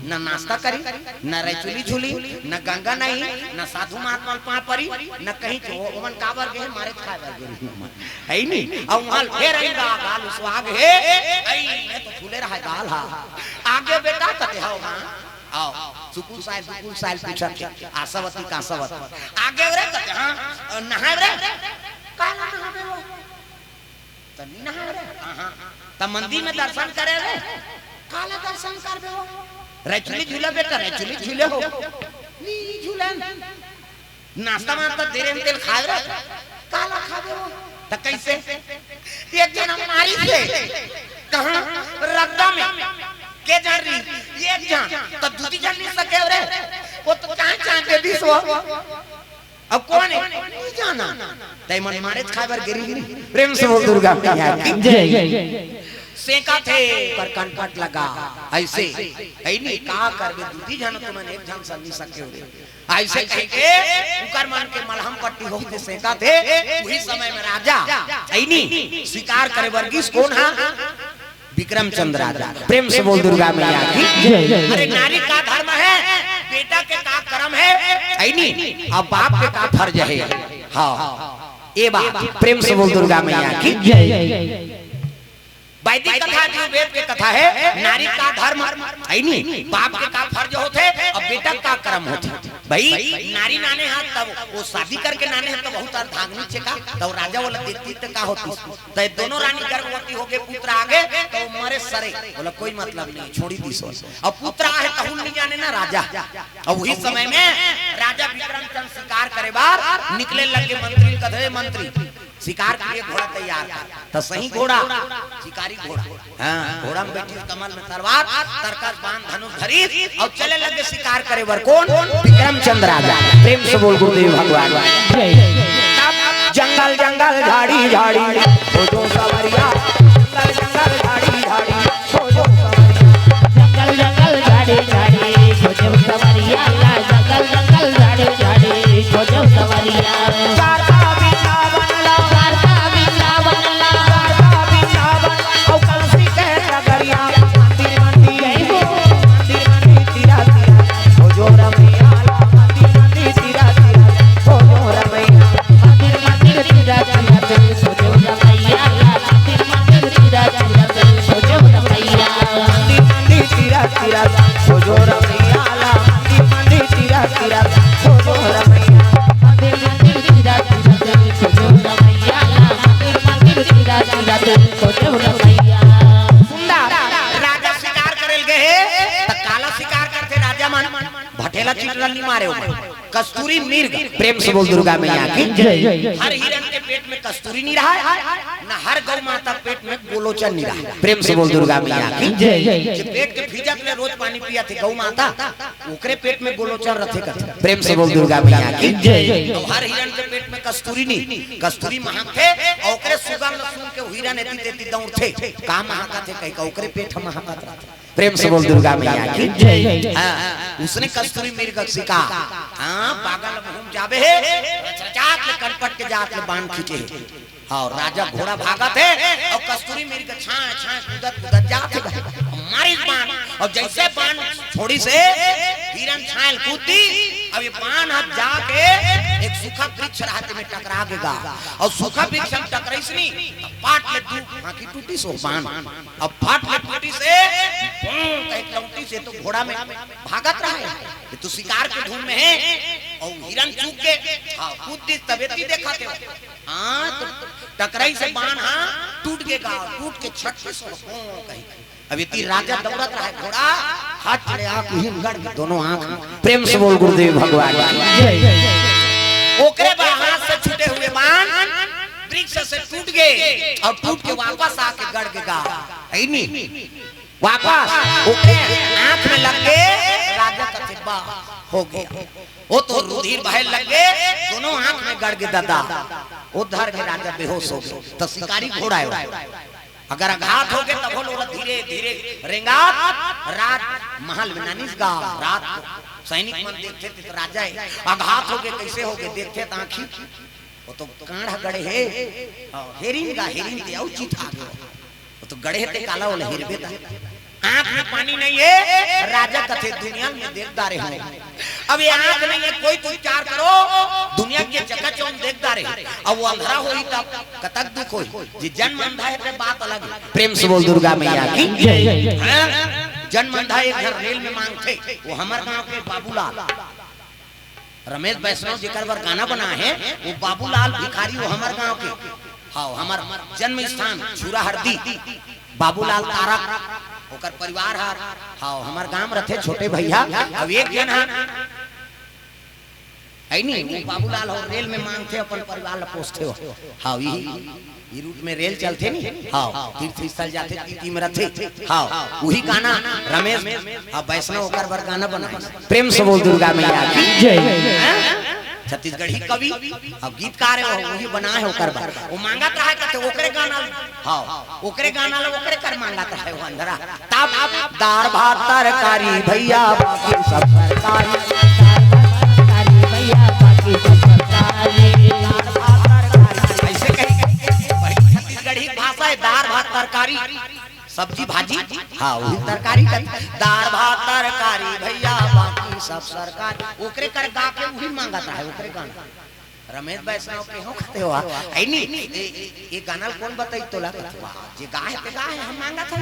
न नाश्ता करी, न रेचुली झूली, न गंगा नहीं, न साधु महात्मा पा परी, न कहीं ओवन काबर गए मारे खाए है नहीं। और वहां फिर आएगा गाल सुहाग है ऐ तो फूले रहा गाल हा आगे बेटा कते हो मां आओ सुकुल साइल पीछा आशावती काशावती आगे रे कते हां नहाए रे काला नहावे वो तनी नहाए रे हां त मंदिर में दर्शन करे रे काला दर्शन करबे हो रेचुली झूला बेटा रेचुली झूले हो नी झूलन नाश्ता में तो देरे में तेल खाए रे काला खाबे हो त कैसे एक जन हमारी से कहां रद्दा में के जान रही एक जान तो दूसरी जान नहीं सके रे वो तो कहां जान दे दिस हो अब कौन है नहीं जाना तय मन मारे खाबर गिरी प्रेम से बोल दुर्गा मैया की जय सेका थे पर कनकट लगा ऐसे ऐ नहीं का करबे दूसरी जान तो मन एक जान समझ सके रे ऐसे कह के उकर मन के मलहम पट्टी होते सेका थे वही समय में राजा ऐ नहीं स्वीकार करे वर्गीस कौन हां विक्रम चंद्र राजा प्रेम से बोल दुर्गा मैया की जय। अरे नारी का धर्म है बेटा के का कर्म है ऐ नहीं अब बाप के का फर्ज है हां ए बाप प्रेम से बोल दुर्गा मैया की जय। वैदिक कथा जो वेद के कथा है नारी का धर्म है नहीं बाप के का फर्ज होते और बेटा का कर्म होते भाई नारी नाने हाथ तब वो शादी करके नाने हाथ तो बहुत अर्धांगिनी छेका तो राजा वाला देती तो का होती तो दोनों रानी गर्भवती हो गए पुत्र आगे तो मरे सरे बोला कोई मतलब नहीं छोड़ी दी सो और पुत्र आए कहूं नहीं जाने ना राजा और वही समय में राजा विक्रमचंद्र शिकार करे बार निकले लगे मंत्री कहे मंत्री शिकार के लिए घोड़ा तैयार तो सही घोड़ा शिकारी घोड़ा हां घोड़ा में बैठी कमल में तलवार तरकस बांध धनुष धरी और चले लगे शिकार करे वर कौन विक्रमचंद्र राजा प्रेम से बोल गुरुदेव भगवान जंगल जंगल झाड़ी झाड़ी हो जो सवरिया जंगल जंगल झाड़ी झाड़ी हो जो जंगल जंगल झाड़ी झाड़ी हो जो सवरिया जंगल जंगल झाड़ी झाड़ी हो जो सवरिया कस्तूरी मिर्ग प्रेम से बोल दुर्गा मैया की जय। हर हिरण के पेट में कस्तूरी नहीं रहा ना हर गौ माता पेट में गोलोचन नहीं रहा प्रेम से बोल दुर्गा मैया की जय। पेट के भीजक में रोज पानी पिया थे गौ माता ओकरे पेट में गोलोचन रखे करते प्रेम से बोल दुर्गा मैया की जय। तो हर हिरण के पेट में कस्तूरी नहीं कस्तूरी महक थे ओकरे सुगंध सुन के हिरण एती तेती दौड़ थे का महका थे कहीं ओकरे पेट महका था प्रेम से बोल दुर्गा मैया की जय। उसने कस्तूरी मिर्ग सिका हां पागल घूम जावे है रचरचात ले कनपट के जात ले बाण खींचे और राजा घोड़ा भागत है और कस्तूरी मिर्ग छां छां कूदत कूदत जात है मारी बाण और जैसे बाण छोड़ी से हिरण छाल कूदी अब ये बाण हाथ जाके एक सूखा वृक्ष रहते में टकरा गया और सूखा वृक्ष में टकराईसनी पाट ले टूट हां की टूटी सो बाण अब फाट ले टूटी से एक लौटी से तो घोड़ा में भागत रहा है तो शिकार के धुन में है और हिरण चूक के हां कूदी तबेती देखा के हां तो टकराई से बाण हां टूट गया टूट के छटके सो कहीं अब इतनी राजा दौड़त रहा है घोड़ा हाथ चढ़े आंख हिल गड़ दोनों आंख प्रेम से बोल गुरुदेव भगवान जय। ओकरे हाथ से छूटे हुए बाण वृक्ष से टूट गए और टूट के वापस आके गड़ गया है नहीं वापस ओकरे आंख में लग के राजा का चिब्बा हो गया वो तो रुधिर बहे लगे दोनों आंख में गड़ गया दादा उधर के राजा बेहोश हो गए तो शिकारी घोड़ा है अगर आघात हो गए तब लोग धीरे धीरे रेंगात रात महल में नानिस गा रात सैनिक मन देखते थे तो राजा है आघात हो गए कैसे हो गए देखते तो आंखी वो तो कांढ़ा गड़े है हेरिन गा हेरिन ते औचित आ गए वो तो गड़े ते काला वाला हिरबे ता आंख में पानी नहीं है, राजा कथे दुनिया में देखता रहे। अब ये आंख नहीं है, कोई तुम विचार करो, दुनिया के चकाचौंध देखता रहे। अब वो अंधरा होई तब कतक दुख होई। जी जन्म अंधा है तो बात अलग है। प्रेम से बोल दुर्गा मैया की जय। जन्म अंधा एक घर रेल में मांगते, वो हमारे गांव के बाबूलाल रमेश वैष्णव जिकर पर गाना बना है, वो बाबूलाल भिखारी वो हमारे गांव के। हाँ हमार जन्म स्थान छुरा हरदी बाबूलाल तारक ओकर परिवार है। हाँ हमार गांव रथे छोटे भैया। अब एक जन है नहीं वो बाबूलाल हो रेल में मांगते अपन परिवार ला पोसते हो। हाँ ये रूट में रेल चलते नहीं। हाँ तीर्थ स्थल जाते तीती में रथे। हाँ वही गाना रमेश अब वैष्णव ओकर बर गाना बना। प्रेम से बोल दुर्गा मैया की जय। छत्तीसगढ़ी कवि अब गीतकार है वही बना है ओकर बर। वो मांगत रहा कहते ओकरे गाना। हाँ ओकरे गाना ला ओकरे कर मांगत रहा वो अंधरा। तब दाल भात तरकारी भैया बाकी सब सरकारी भैया बाकी सब सरकारी। ऐसे कहीं छत्तीसगढ़ी भाषा है दाल भात तरकारी सब्जी भाजी। हाँ वही तरकारी का दाल भात तरकारी भैया बाकी सब सरकारी। ओकरे कर गा के वही मांगता है ओकरे गाना। रमेश वैष्णव के हो कहते हो है नहीं ये गाना कौन बताई तोला जे गाए पे गाए हम मांगा था।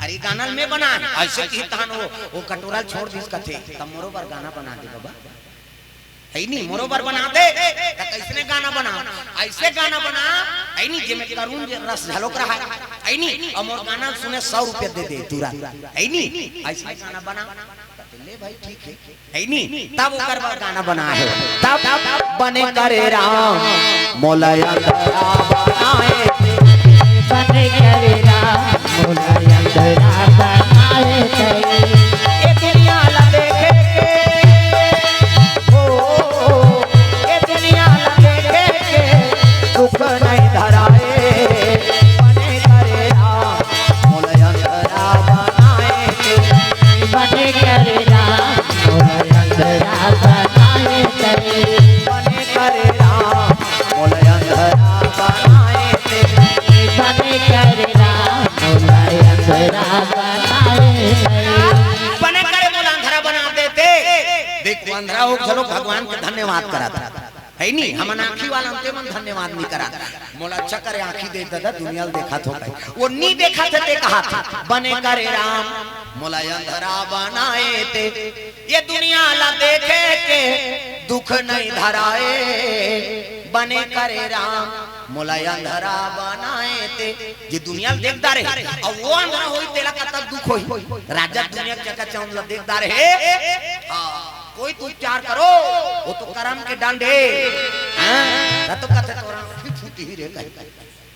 अरे गाना में बना है ऐसे की तहन वो कटोरा छोड़ दिस कथे तब मोरो पर गाना बना दे बाबा है नहीं मोरो पर बना दे त कैसने गाना बना ऐसे गाना बना है नहीं जे में करून जे रस झलक रहा है नहीं और मोर गाना सुने 100 रुपया दे दे तुरंत है नहीं ऐसे गाना बना ले भाई ठीक है नहीं तब ओकर पर गाना बना है। तब बने करे राम मोलया बनाए बने करे राम मोलया बनाए ए दुनिया ला देखे ए दुनिया ला देखे दुख नहीं धराए बने करे राम मोलया बनाए बने करे अंधरा हो चलो भगवान के धन्यवाद करा था है नहीं हम आंखी वाला अंते मन धन्यवाद नहीं करा मोला अच्छा करे आंखी दे दादा दुनिया देखा तो वो नहीं देखा थे ते कहा था बने करे राम मोला अंधरा बनाए थे ये दुनिया ला देखे के दुख नहीं धराए बने करे राम मोला अंधरा बनाए थे जे दुनिया देखता रहे और वो अंधरा होई तेला कता दुख होई राजा दुनिया चका चांद ला देखता रहे। कोई तू विचार करो वो तो कर्म के डंडे हां तो कथे तोरा फूटी ही रे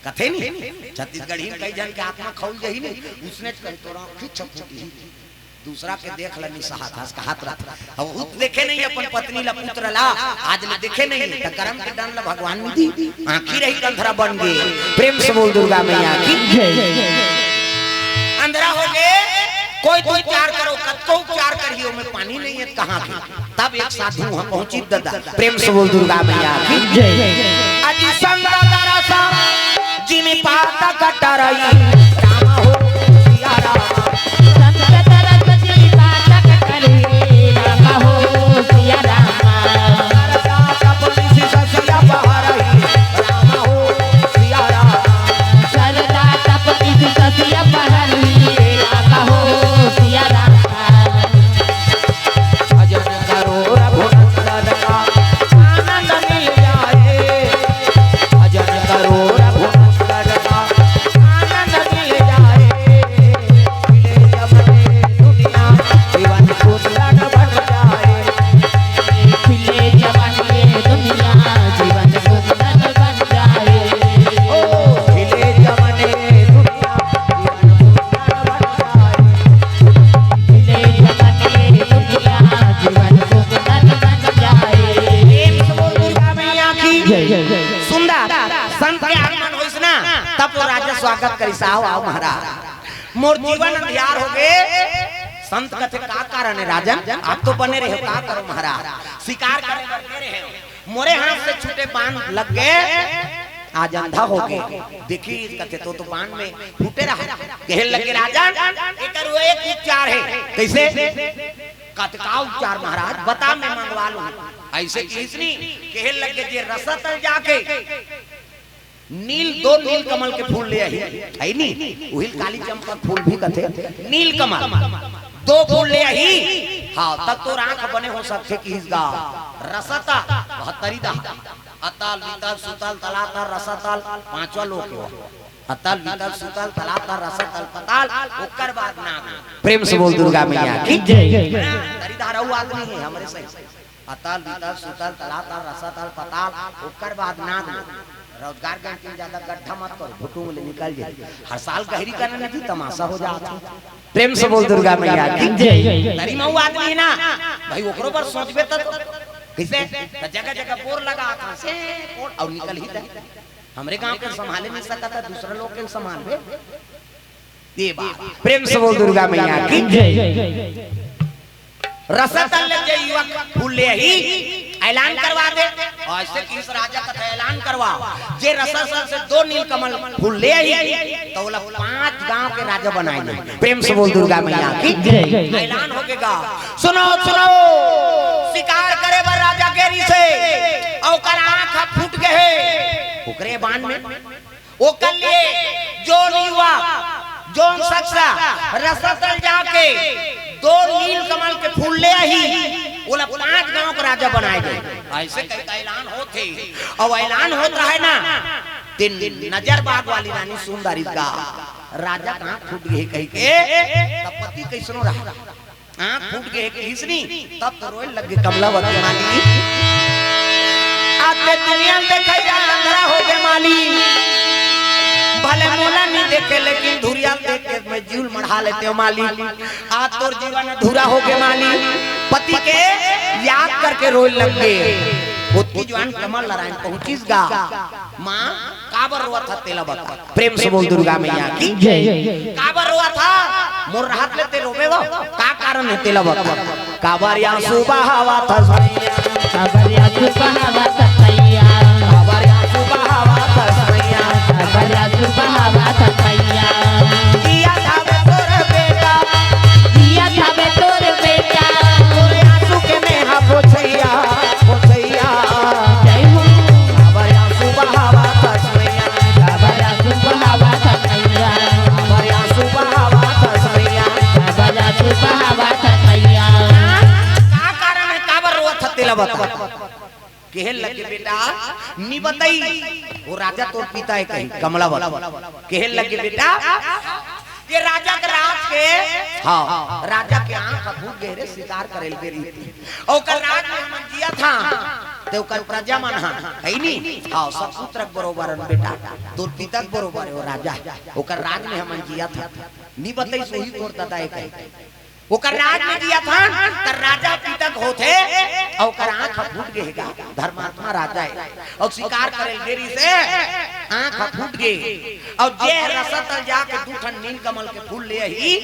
कथे नहीं छत्तीसगढ़ी कई जन के आत्मा खौल जही नहीं उसने कही तोरा खिच फूटी दूसरा के देख लनी साहस का हाथ रख अब वो देखे नहीं अपन पत्नी ला पुत्र ला आज ने देखे नहीं त कर्म के डंड ला भगवान ने दी आंखी रही अंधरा बन गए। प्रेम से बोल दुर्गा मैया की जय। अंधरा हो गए कोई तो विचार करो कतको विचार करियो में पानी नहीं है कहां की तब एक साधु वहां पहुंची दादा। प्रेम से बोल दुर्गा मैया की जय। अजी संगा दरसा जिमी पाता कटरई राम हो सिया राम संगा दरसा जिमी पाता कटरई राम हो सिया राम सरदा कपली सी ससिया बहरई राम हो सिया राम सरदा कपली सी ससिया बहरई राम हो सिया राम भजन करो रघुनंदन का आनंद मिल जाए भजन करो रघुनंदन का आनंद मिल जाए मिले जब दुनिया जीवन सुंदर बन जाए मिले जब दुनिया जीवन सुंदर बन जाए ओ मिले जब दुनिया जीवन सुंदर बन जाए मिले जब दुनिया जीवन सुंदर बन जाए। दुर्गा मैया की सुंदर संत के आगमन होइस ना तब वो राजा स्वागत करी साहब आओ महाराज मोर जीवन अंधियार हो गए। संत कथे का कारण है राजन आप तो बने रहे का करो महाराज शिकार करे रहे मोरे हाथ से छूटे बांध लग गए आज अंधा हो गए। देखी कथे तो बाण में फूटे रहा कहे लगे राजा एकर वो एक उपचार है। कैसे कतका उपचार महाराज बता मैं मंगवा लूं। ऐसे किसनी कहे लगे जे रसा तल जाके दो नील कमल के फूल ले आई है नी वही काली चंपक फूल भी कथे नील कमल दो फूल ले आई। हाँ तब तो आंख बने हो सकते कि इसका रसता 72 दा अताल विताल सुताल तलाताल रसताल पांचवा लोक हो अताल विताल सुताल तलाताल रसताल पताल ओकर बाद नाग। प्रेम से बोल दुर्गा मैया की जय। दरिदारऊ आदमी है हमरे सही अताल विताल सुताल तलाताल रसताल पताल ओकर बाद नाग। रोजगार के ज्यादा गड्ढा मत करो भुटू में निकल जाए हर साल गहरी करने लगी तमाशा हो जाता। प्रेम से बोल दुर्गा मैया की जय। तरी मऊ आदमी है ना भाई ओकरो पर सोचबे त कैसे जगह जगह बोर लगा था से और निकल ही जाए। हमरे गांव के संभाले नहीं सकता था दूसरे लोग के संभालबे ये बात। प्रेम से बोल दुर्गा मैया की जय। रसतल ले युवक फूल ले ही ऐलान करवा दे और ऐसे कि इस राजा का ऐलान करवा जे रसतल से 2 नीलकमल फूल ले ही तो बोला 5 गांव के राजा बनाए जाए। प्रेम से बोल दुर्गा मैया की जय। ऐलान हो गया सुनो सुनो शिकार करे बर राजा केरी से ओकर आंख फूट गए ओकरे बाण में ओ कर लिए जो युवा जो शख्सा रसतल जाके 2 नीलकमल के फूल ले आई बोला 5 गांव को राजा बनाए गए। ऐसे कई ऐलान होते और ऐलान होता है ना 3 नजर बाग वाली रानी सुंदरी का राजा कहां फूट गए कहीं के तब पति कैसनो रहा आंख फूट गए किसनी तब तो रोए लग गए कमलावती माली आते दुनिया देखा जा अंधरा हो गए माली भले मोला नहीं देखे लेकिन धुरिया देख के मैं जीवन बढ़ा लेते हो माली। आज तोर जीवन अधूरा हो गए माली पति के याद करके रोए लग गए। खुद जवान कमल नारायण पहुंचीस गा माँ काबर रोआ था तेला बता। प्रेम से बोल दुर्गा मैया की जय। काबर रोआ था मोर राहत लेते रोवे वो का कारण है तेला बता। काबर या सुबह हवा था काबर या सुबह हवा था सैया काबर या सुबह हवा था सैया काबर या सुबह हवा था सैया दिया थावे तोर बेटा दिया थावे तोर बेटा तोरे आंसू के नेहा पोछैया पोछैया जय हो काबर या सुबह हवा था सैया काबर या सुबह हवा था सैया काबर या सुबह हवा था सैया काबर या सुबह हवा था सैया। का कारण है काबर रोआ था तेला बता कहे लगे बेटा नी बताई वो राजा तोर पिता है कहीं कमलावत कहे लगे बेटा ये राजा के राज के हाँ राजा के आंख फूट गए रे शिकार करे ले रही और कल राज में हम जिया था तो कल प्रजा मन है नी हाँ सब पुत्र बरोबर बेटा तोर पिता बरोबर है वो राजा ओकर राज में हम जिया था नी बताई सही कोरता था एक ओकर राज में दिया था तर राजा पिता होते और ओकर आंख फूट गएगा धर्मात्मा राजा है और शिकार करे देरी से आंख फूट गए और जे रसतल जाके 2 ठन नीलकमल के फूल ले ही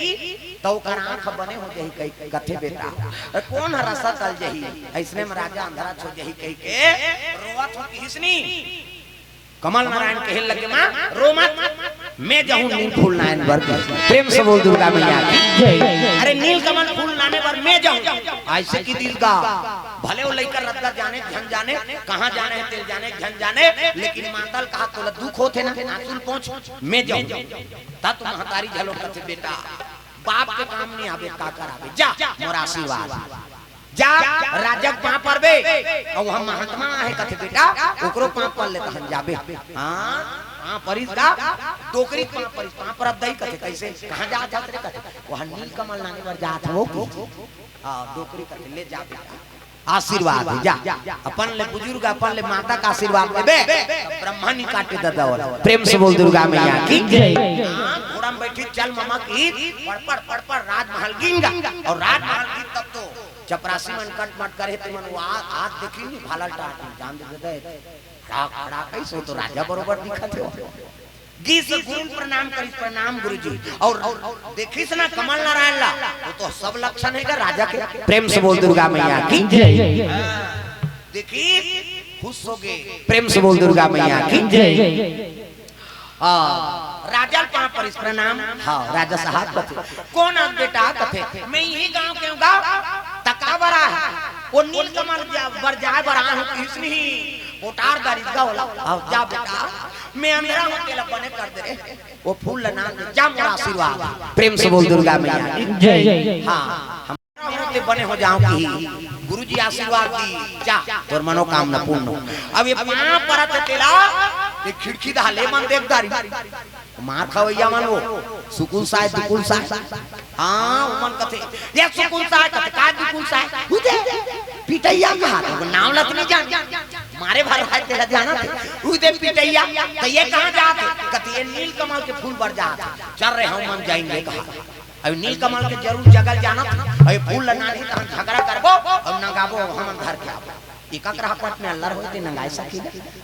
तो ओकर आंख बने हो जही कई कथे बेटा कौन रसतल जही ऐसने में राजा अंधरा छो जही कही के रोवत हो किसनी कमल नारायण कहे लगे मां रो मत मैं जाऊं नील फूल नायन वर्ग। प्रेम से बोल दुर्गा मैया की जय। अरे नील कमल फूल लाने पर मैं जाऊं ऐसे की दिल का भले वो लेकर रत्ता जाने झन जाने कहां जाने है तेल जाने झन जाने लेकिन मातल कहा तो दुख होते ना आंसू पहुंच मैं जाऊं ता तुम महतारी झलो कथे बेटा बाप के काम नहीं आवे का करावे जा मोर आशीर्वाद जा राजा पां परबे और हम महात्मा है कथे बेटा ओकरो पां पर लेता हम जाबे हां हां परिस का टोकरी पां परिस पां पर अब दई कथे कैसे कहां जा जात रे कथे वहां नील कमल नाने पर जात हो हां टोकरी कथे ले जा बेटा आशीर्वाद जा अपन ले बुजुर्ग अपन ले माता का आशीर्वाद देबे ब्रह्मा नी काटे ददा और प्रेम से बोल दुर्गा मैया की जय। घोड़ा में बैठी चल मामा की पड़ राजमहल गिंगा और राजमहल की तब तो चपरासी मन कट मट करे ते मन आज देखी नी भाला टाट जान दे खड़ा कैसे तो राजा बरोबर दिखत हो जी से गुरु प्रणाम करी प्रणाम गुरुजी और देखिस ना कमल नारायण ला वो तो सब लक्षण है का राजा के। प्रेम से बोल दुर्गा मैया की जय। देखी खुश हो गए। प्रेम से बोल दुर्गा मैया की जय। राजा कहाँ पर इस प्रणाम। हाँ राजा साहब कथे कौन अब बेटा कथे मैं यही गांव के गांव तका बरा है वो नीलकमल बर जाए बरा हूँ किसने ही उतार दरिद्र होला अब जा बेटा मैं अंधेरा हूँ तेरा बने कर दे वो फूल लना जा मोरा आशीर्वाद। प्रेम से बोल दुर्गा मैया की जय। हाँ हम बने हो जाऊं कि गुरुजी आशीर्वाद दी जा तोर मनोकामना पूर्ण। अब ये पांव परत तेला ये खिड़की धाले मन देखदारी मार खवैया मन वो सुकुल साय दुकुल साय हां मन कथे ये सुकुल साय कथे का दुकुल साय उदे पिटैया कहा तो नाम लत नहीं जान मारे भर भाई तेरा ध्यान उदे पिटैया तो ये कहां जाते कथे ये नीलकमल के फूल बर जाते चल रहे हम मन जाएंगे कहा अब नीलकमल के जरूर जगल जाना अब फूल लगा नहीं तो हम झगड़ा करबो और नगाबो हम घर के आबो इका ग्रह पट में अल्लाह होते नंगाई सकी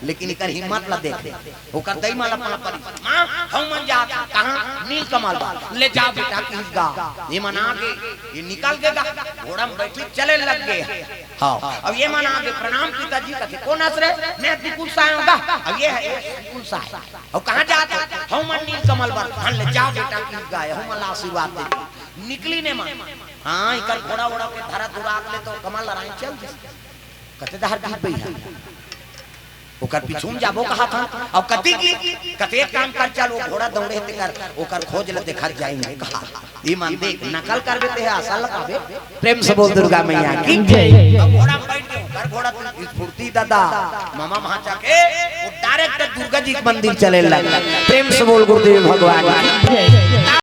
लेकिन इकर हिम्मत ला देख ओकर दई माला अपना परी मां हम मन जात कहां नीलकमल ले जा बेटा किस गा ये मना के ये निकल गएगा घोड़ा में बैठी चले लग गए। हां अब ये मना के प्रणाम पिताजी कथे कौन आसरे मैं दिकुल साय होगा अब ये है दिकुल साय और कहां जाते हम मन नीलकमल बर हन ले जा बेटा किस गा हम अल्लाह आशीर्वाद दे निकली ने मन। हां इकर घोड़ा उड़ा के धरा दुरा ले तो कमल लड़ाई चल कते दहर गीत भई ओकर पिछुम जाबो कहा था अब कति की कते काम कर चल वो घोड़ा दौड़े ते कर ओकर खोज ले देखा जाएंगे कहा ई मन देख नकल कर देते है आशा लगावे। प्रेम से बोल दुर्गा मैया की जय। अब घोड़ा बैठ गए कर घोड़ा स्फूर्ति दादा मामा महाचा के वो डायरेक्ट दुर्गा जी के मंदिर चले लगे। प्रेम से बोल गुरुदेव भगवान की जय।